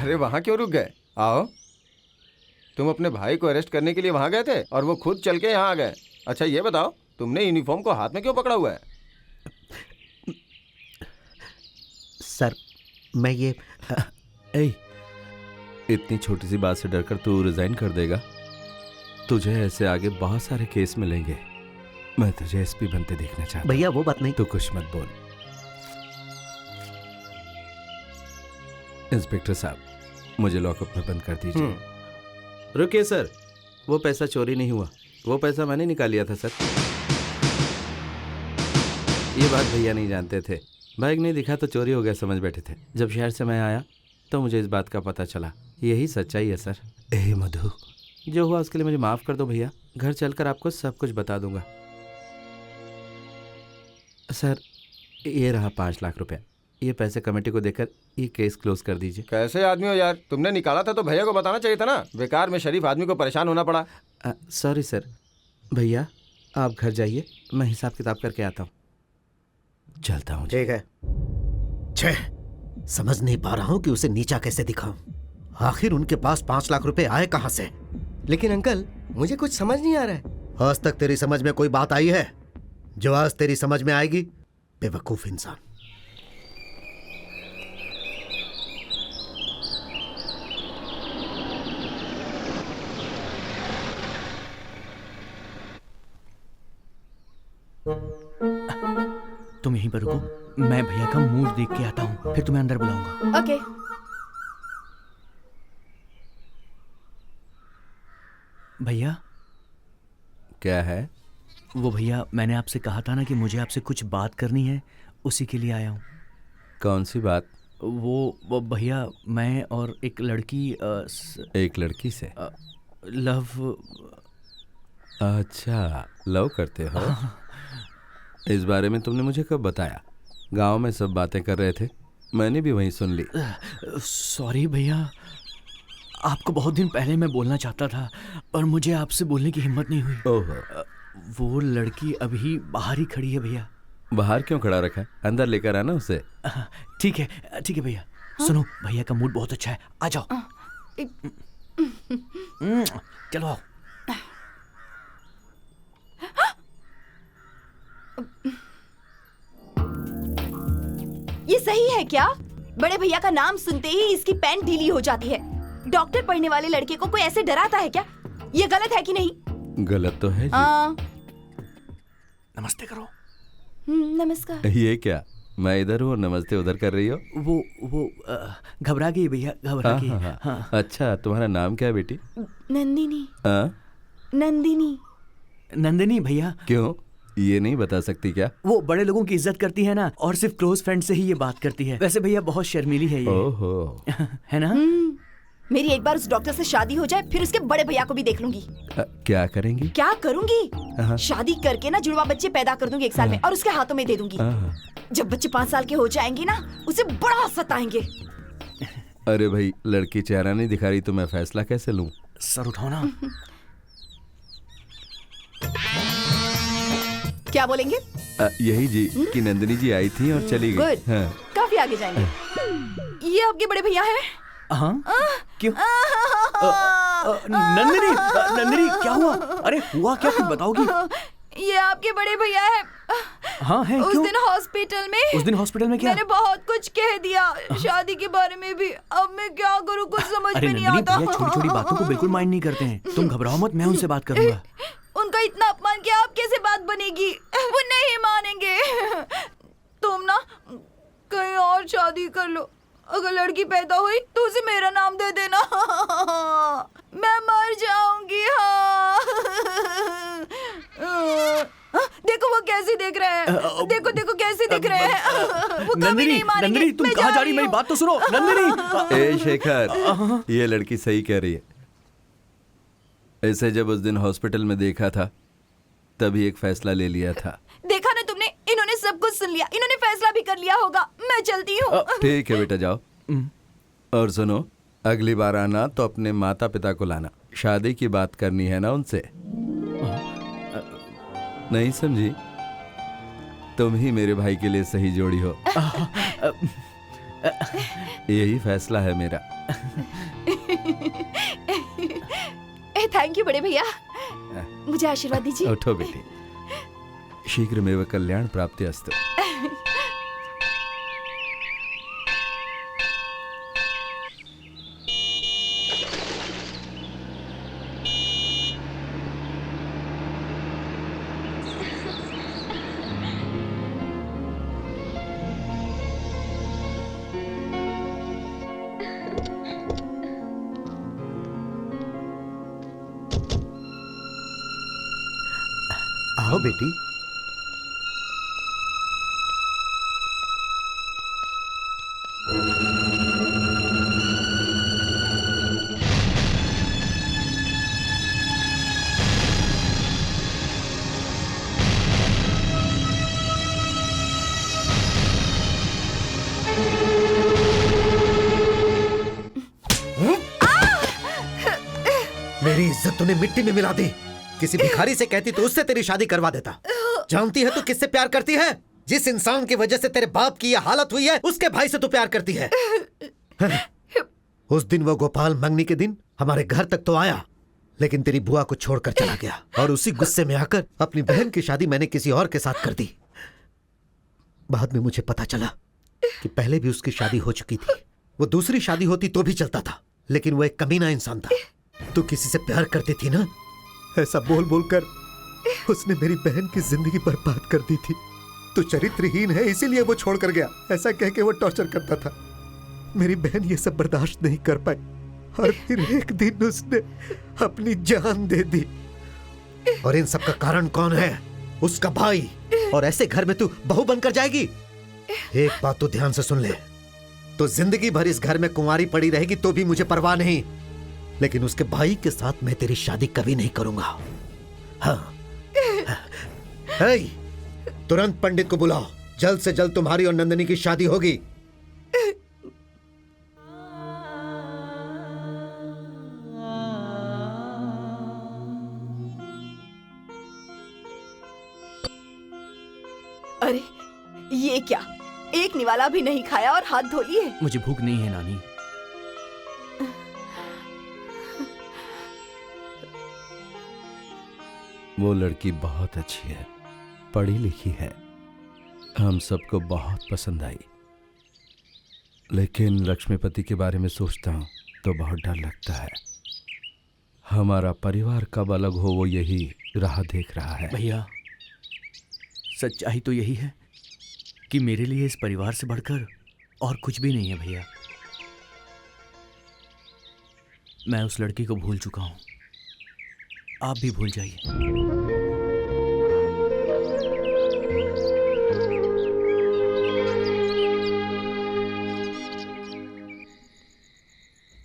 अरे वहाँ क्यों रुक गए? आओ। तुम अपने भाई को अरेस्ट करने के लिए वहाँ गए थे और वो खुद चल के यहाँ आ गए। अच्छा ये बताओ, तुमने यूनिफॉर्म को हाथ में क्यों पकड़ा हुआ है? सर मैं ये इतनी छोटी सी बात से डरकर तू रिजाइन कर देगा? तुझे ऐसे आगे बहुत सारे केस मिलेंगे। मैं तुझे एसपी बनते देखना चाहता हूं। भैया वो बात नहीं। तू कुछ मत बोल। इंस्पेक्टर साहब, मुझे लॉकअप में बंद कर दीजिए। रुकिए सर, वो पैसा चोरी नहीं हुआ, वो पैसा मैंने निकाल लिया था सर। ये बात भैया नहीं जानते थे। बाइक नहीं दिखा तो चोरी हो गया समझ बैठे थे। जब शहर से मैं आया तो मुझे इस बात का पता चला। यही सच्चाई है सर। ए मधु, जो हुआ उसके लिए मुझे माफ़ कर दो भैया। घर चलकर आपको सब कुछ बता दूंगा। सर ये रहा 5 लाख रुपया। ये पैसे कमेटी को देकर ये केस क्लोज कर दीजिए। कैसे आदमी हो यार? तुमने निकाला था तो भैया को बताना चाहिए था ना। बेकार में शरीफ आदमी को परेशान होना पड़ा। Sorry sir. भैया आप घर जाइए, मैं हिसाब किताब करके आता हूँ। चलता हूँ। ठीक है। समझ नहीं पा रहा हूँ कि उसे नीचा कैसे दिखाऊं। आखिर उनके पास 5 लाख रुपए आए कहाँ से? लेकिन अंकल मुझे कुछ समझ नहीं आ रहा है। आज तक तेरी समझ में कोई बात आई है जो आज तेरी समझ में आएगी? बेवकूफ इंसान। तुम यहीं पर रुको, मैं भैया का मूड देख के आता हूँ, फिर तुम्हें अंदर बुलाऊंगा। ओके। भैया। क्या है? वो भैया, मैंने आपसे कहा था ना कि मुझे आपसे कुछ बात करनी है, उसी के लिए आया हूँ। कौन सी बात? वो भैया, मैं और एक लड़की एक लड़की से लव। अच्छा, लव करते हो? इस बारे में तुमने मुझे कब बताया? गांव में सब बातें कर रहे थे, मैंने भी वहीं सुन ली। सॉरी भैया, आपको बहुत दिन पहले मैं बोलना चाहता था और मुझे आपसे बोलने की हिम्मत नहीं हुई। ओहो। वो लड़की अभी बाहर ही खड़ी है भैया। बाहर क्यों खड़ा रखा है? अंदर लेकर आना उसे। ठीक है भैया। सुनो, भैया का मूड बहुत अच्छा है, आ जाओ। चलो आओ। ये सही है क्या? बड़े भैया का नाम सुनते ही इसकी पैंट ढीली हो जाती है। डॉक्टर पढ़ने वाले लड़के को कोई ऐसे डराता है क्या? ये गलत है कि नहीं? गलत तो है जी। नमस्ते करो। नमस्कार। ये क्या, मैं इधर हूँ, नमस्ते उधर कर रही हो? वो घबरा गई भैया, घबरा गई। हाँ। अच्छा, तुम्हारा नाम क्या है बेटी? नंदिनी। नंदिनी। नंदिनी भैया। क्यों, ये नहीं बता सकती क्या? वो बड़े लोगों की इज्जत करती है ना, और सिर्फ क्लोज फ्रेंड से ही ये बात करती है। वैसे भैया बहुत शर्मीली है ये। ओहो। है ना? मेरी एक बार उस डॉक्टर से शादी हो जाए, फिर उसके बड़े भैया को भी देख लूंगी। क्या करेंगी? क्या करूंगी? शादी करके ना जुड़वा बच्चे पैदा कर दूंगी 1 साल में और उसके हाथों में दे दूंगी। जब बच्चे 5 साल के हो जाएंगे ना, उसे बड़ा सताएंगे। अरे भाई, लड़की चेहरा नहीं दिखा रही तो मैं फैसला कैसे लूं? सर उठाओ ना। क्या बोलेंगे? यही जी कि नंदिनी जी आई थी और चली गई। हाँ। काफी आगे जाएंगे। ये आपके बड़े भैया हैं? हाँ? क्यों? नंदिनी क्या हुआ? अरे हुआ क्या, कुछ बताओगी? ये आपके बड़े भैया हैं। हाँ है। उस दिन हॉस्पिटल में क्या? मैंने बहुत कुछ कह दिया, शादी के बारे में भी। अब मैं क्या करूँ, कुछ समझ में नहीं आता। भैया छोटी-छोटी बातों को बिल्कुल माइंड नहीं करते हैं। तुम घबराओ मत, मैं उनसे बात करूंगा। उनका इतना अपमान किया, आप कैसे बात बनेगी? वो नहीं मानेंगे। तुम ना कहीं और शादी कर लो। अगर लड़की पैदा हुई तो उसे मेरा नाम दे देना। मैं मर जाऊंगी। हाँ। देखो वो कैसे देख रहे हैं। देखो कैसे देख रहे हैं। वो कभी नहीं मानेंगे। नंदिनी तुम कहाँ जा रही? मेरी बात तो सुनो नंदिनी। ए शेखर, ये लड़की सही कह रही है। ऐसे जब उस दिन हॉस्पिटल में देखा था तभी एक फैसला ले लिया था। देखा ना तुमने, इन्होंने सब कुछ सुन लिया, इन्होंने फैसला भी कर लिया होगा। मैं चलती हूँ। ठीक है बेटा, जाओ। और सुनो, अगली बार आना तो अपने माता पिता को लाना। शादी की बात करनी है ना उनसे। नहीं समझी? तुम ही मेरे भाई के लिए सही जोड़ी हो। यही फैसला है मेरा। थैंक यू बड़े भैया, मुझे आशीर्वाद दीजिए। उठो बेटी, शीघ्रमेव कल्याण प्राप्ति अस्तु। आओ बेटी। मेरी इज्जत तूने मिट्टी में मिला दी। किसी भिखारी से कहती तो उससे तेरी शादी करवा देता। जानती है तू किससे प्यार करती है? जिस इंसान की वजह से तेरे बाप की यह हालत हुई है, उसके भाई से तू प्यार करती है। उस दिन वो गोपाल मंगनी के दिन हमारे घर तक तो आया, लेकिन तेरी बुआ को छोड़कर चला गया और उसी गुस्से में आकर अपनी बहन की शादी मैंने किसी और के साथ कर दी। बाद में मुझे पता चला कि पहले भी उसकी शादी हो चुकी थी। वो दूसरी शादी होती तो भी चलता था, लेकिन वो एक कमीना इंसान था। तू किसी से प्यार करती थी ना, ऐसा बोल बोल कर उसने मेरी बहन की जिंदगी बर्बाद कर दी थी। तू चरित्रहीन है इसीलिए वो छोड़ कर गया, ऐसा कह के वो टॉर्चर करता था। मेरी बहन ये सब बर्दाश्त नहीं कर पाई और फिर एक दिन उसने अपनी जान दे दी। और इन सब का कारण कौन है? उसका भाई। और ऐसे घर में तू बहू बनकर जाएगी? एक बात तो ध्यान से सुन ले, तो जिंदगी भर इस घर में कुंवारी पड़ी रहेगी तो भी मुझे परवाह नहीं, लेकिन उसके भाई के साथ मैं तेरी शादी कभी नहीं करूंगा। हाँ। हे, तुरंत पंडित को बुलाओ, जल्द से जल्द तुम्हारी और नंदिनी की शादी होगी। अरे ये क्या, एक निवाला भी नहीं खाया और हाथ धो लिए। मुझे भूख नहीं है नानी। वो लड़की बहुत अच्छी है, पढ़ी लिखी है, हम सबको बहुत पसंद आई, लेकिन लक्ष्मीपति के बारे में सोचता हूँ तो बहुत डर लगता है। हमारा परिवार कब अलग हो वो यही राह देख रहा है। भैया सच्चाई तो यही है कि मेरे लिए इस परिवार से बढ़कर और कुछ भी नहीं है भैया। मैं उस लड़की को भूल चुका हूं, आप भी भूल जाइए।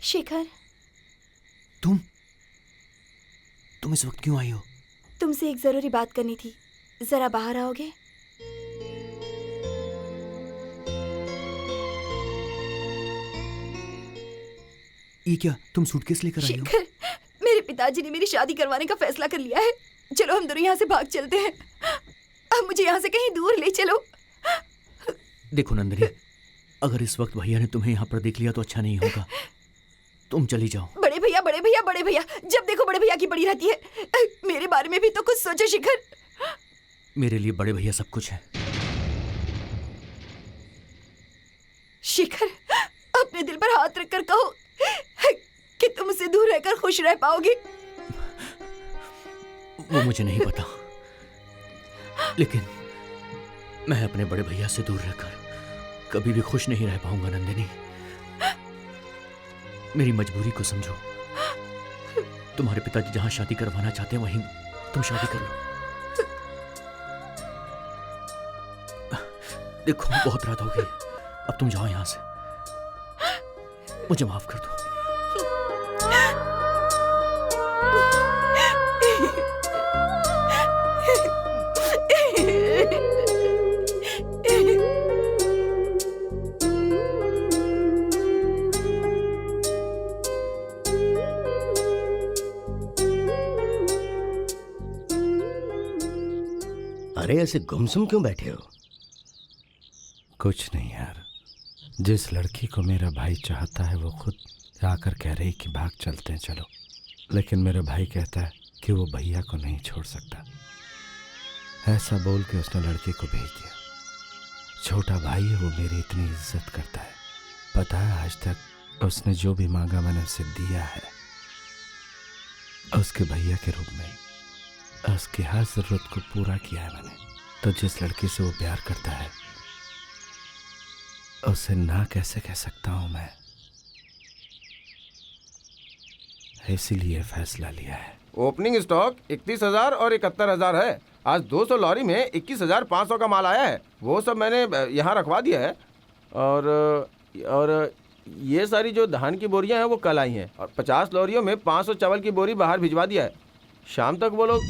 शेखर, तुम इस वक्त क्यों आई हो? तुमसे एक जरूरी बात करनी थी, जरा बाहर आओगे? ये क्या, तुम सूटकेस लेकर आई हो? शेखर, मेरे पिताजी ने मेरी शादी करवाने का फैसला कर लिया है। चलो हम दोनों यहाँ से भाग चलते हैं। अब मुझे यहाँ से कहीं दूर ले चलो। देखो नंदिनी, अगर इस वक्त भैया ने तुम्हें यहाँ पर देख लिया तो अच्छा नहीं होगा। तुम चली जाओ। बड़े भैया, बड़े भैया, बड़े भैया, जब देखो बड़े भैया की पड़ी रहती है। मेरे बारे में भी तो कुछ सोचो शिखर। मेरे लिए बड़े भैया सब कुछ है। शिखर, अपने दिल पर हाथ रखकर कहो कि तुम उससे दूर रहकर खुश रह पाओगे। वो मुझे नहीं पता, लेकिन मैं अपने बड़े भैया से दूर रहकर कभी भी खुश नहीं रह पाऊंगा। नंदिनी, मेरी मजबूरी को समझो। तुम्हारे पिताजी जहां शादी करवाना चाहते हैं वहीं तुम शादी कर लो। देखो बहुत रात हो गई, अब तुम जाओ यहां से, मुझे माफ कर दो। अरे ऐसे गुमसुम क्यों बैठे हो? कुछ नहीं यार, जिस लड़की को मेरा भाई चाहता है वो खुद आकर कह रही कि भाग चलते हैं चलो, लेकिन मेरा भाई कहता है कि वो भैया को नहीं छोड़ सकता। ऐसा बोल के उसने लड़की को भेज दिया। छोटा भाई है वो, मेरी इतनी इज्जत करता है। पता है आज तक उसने जो भी मांगा मैंने उसे दिया है, उसके भैया के रूप में। उसकी हर जरूरत को पूरा किया है मैंने। तो जिस लड़की से वो प्यार करता है उसे ना कैसे कह सकता हूं मैं, इसीलिए फैसला लिया है। ओपनिंग स्टॉक 31,000 और 71,000 है। आज 200 लॉरी में 21,500 का माल आया है, वो सब मैंने यहाँ रखवा दिया है। और ये सारी जो धान की बोरियां हैं वो कल आई हैं, और 50 लॉरियों में 500 चावल की बोरी बाहर भिजवा दिया है। शाम तक वो लोग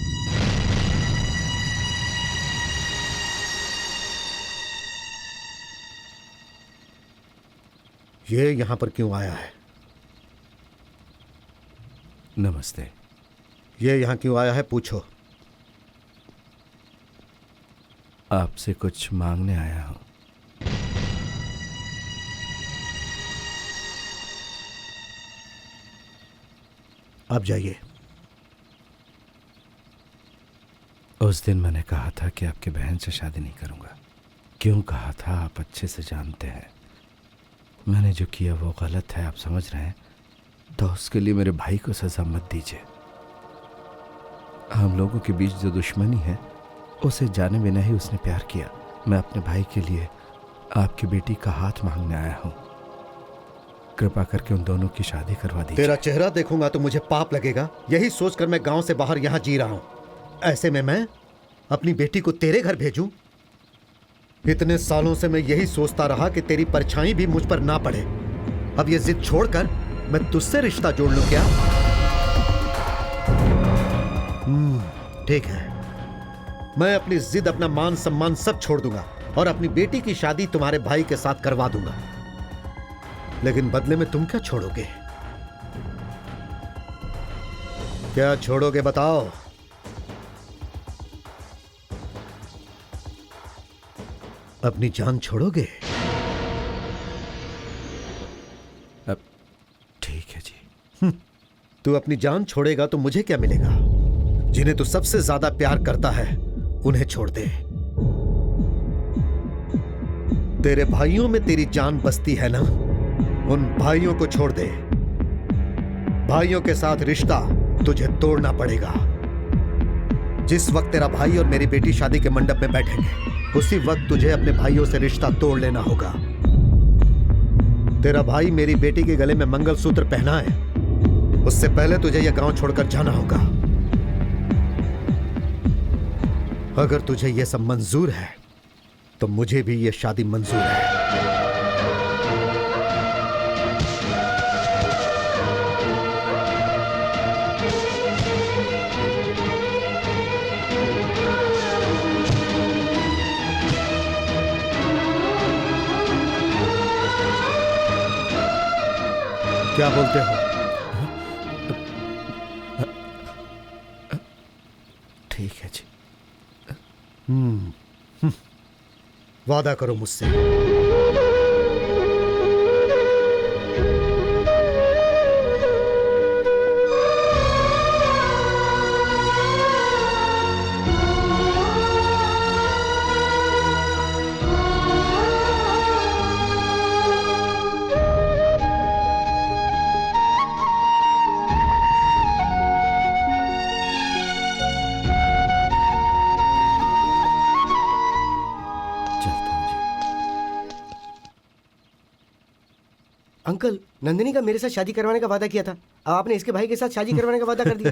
ये यहां पर क्यों आया है? नमस्ते। ये यहां क्यों आया है पूछो। आपसे कुछ मांगने आया हूं। आप जाइए। उस दिन मैंने कहा था कि आपकी बहन से शादी नहीं करूंगा। क्यों कहा था आप अच्छे से जानते हैं। मैंने जो किया वो गलत है, आप समझ रहे हैं। तो उसके लिए मेरे भाई को सजा मत दीजिए। हम लोगों के बीच जो दुश्मनी है उसे जाने बिना ही उसने प्यार किया। मैं अपने भाई के लिए आपकी बेटी का हाथ मांगने आया हूं। कृपा करके उन दोनों की शादी करवा दीजिए। तेरा चेहरा देखूंगा तो मुझे पाप लगेगा। यही सोचकर मैं गांव से बाहर यहां जी रहा हूं। ऐसे में मैं अपनी बेटी को तेरे घर भेजूं? इतने सालों से मैं यही सोचता रहा कि तेरी परछाई भी मुझ पर ना पड़े। अब ये जिद छोड़कर मैं तुझसे रिश्ता जोड़ लूं क्या? ठीक है, मैं अपनी जिद, अपना मान सम्मान सब छोड़ दूंगा और अपनी बेटी की शादी तुम्हारे भाई के साथ करवा दूंगा। लेकिन बदले में तुम क्या छोड़ोगे? क्या छोड़ोगे बताओ? अपनी जान छोड़ोगे? अब ठीक है जी। तू अपनी जान छोड़ेगा तो मुझे क्या मिलेगा? जिन्हें तू सबसे ज्यादा प्यार करता है उन्हें छोड़ दे। तेरे भाइयों में तेरी जान बसती है ना, उन भाइयों को छोड़ दे। भाइयों के साथ रिश्ता तुझे तोड़ना पड़ेगा। जिस वक्त तेरा भाई और मेरी बेटी शादी के मंडप में बैठेंगे उसी वक्त तुझे अपने भाइयों से रिश्ता तोड़ लेना होगा। तेरा भाई मेरी बेटी के गले में मंगलसूत्र पहनाए उससे पहले तुझे यह गांव छोड़कर जाना होगा। अगर तुझे यह सब मंजूर है तो मुझे भी यह शादी मंजूर है। क्या बोलते हो? ठीक है जी। वादा करो मुझसे। अंकल, नंदिनी का मेरे साथ शादी करवाने का वादा किया था। अब आपने इसके भाई के साथ शादी करवाने का वादा कर दिया।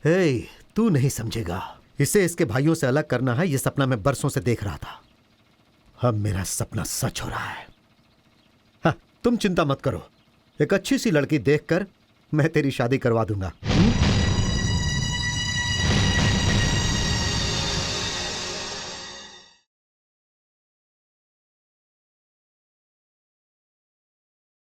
हे, तू नहीं समझेगा। इसे इसके भाइयों से अलग करना है। यह सपना मैं बरसों से देख रहा था। अब मेरा सपना सच हो रहा है। हाँ, तुम चिंता मत करो। एक अच्छी सी लड़की देखकर मैं तेरी शादी करवा दूंगा।